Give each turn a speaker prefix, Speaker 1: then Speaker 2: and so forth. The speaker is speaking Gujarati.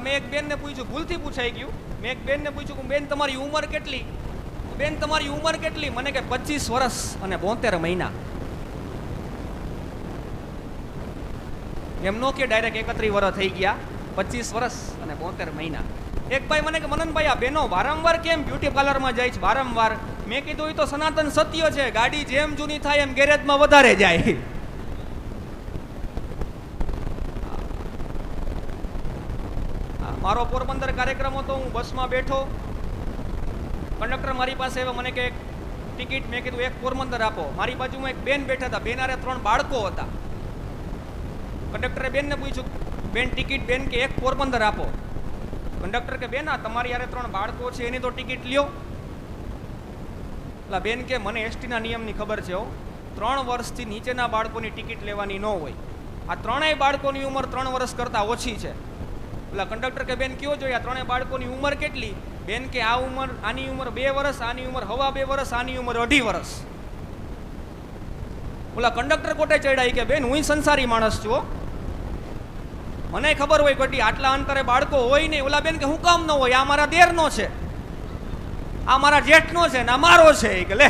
Speaker 1: મેં એક બેનને પૂછ્યું, ભૂલથી પૂછાઈ ગયું, મેં એક બેનને પૂછ્યું કે બેન તમારી ઉંમર કેટલી? બેન તમારી ઉંમર કેટલી? મને કે 25 વર્ષ અને 72 મહિના. એમ નો કે ડાયરેક્ટ 31 વર્ષ થઈ ગયા, 25 વર્ષ અને 72 મહિના. એક ભાઈ મને કે મનનભાઈ આ બેનો વારંવાર કેમ બ્યુટી પાર્લરમાં જાય છે વારંવાર? મેં કીધું એ તો સનાતન સત્ય છે, ગાડી જેમ જૂની થાય એમ ગેરેજમાં વધારે જાય. મારો પોરબંદર કાર્યક્રમ હતો, હું બસમાં બેઠો, કંડક્ટર મારી પાસે આવ્યો, મને કે એક ટિકિટ. મેં કીધું એક પોરબંદર આપો. મારી બાજુમાં એક બેન બેઠા હતા, બેન હારે 3 બાળકો હતા. કંડક્ટરે બેનને પૂછ્યું, બેન ટિકિટ? બેન કે એક પોરબંદર આપો. કંડક્ટર કે બેન આ તમારી હારે 3 બાળકો છે એની તો ટિકિટ લ્યો. એટલે બેન કે મને એસટીના નિયમની ખબર છે, 3 વર્ષથી નીચેના બાળકોની ટિકિટ લેવાની ન હોય. આ 3 બાળકોની ઉંમર 3 વર્ષ કરતાં ઓછી છે. એટલે કંડક્ટર કે બેન કયો જોઈએ આ 3 બાળકોની ઉંમર કેટલી? બેન કે આ ઉંમર, આની ઉંમર 2 વર્ષ, આની ઉંમર 2.5 વર્ષ, આની ઉંમર 2.5 વર્ષ. ઓલા કંડક્ટર કોટે ચડાઈ કે બેન હું સંસારી માણસ છું, મને ખબર હોય કોટી આટલા અંતરે બાળકો હોય નહીં. ઓલા બેન કે હું કામ ન હોય? આ મારા દેરનો છે, આ મારા જેઠનો છે ને આ મારો છે. કે લે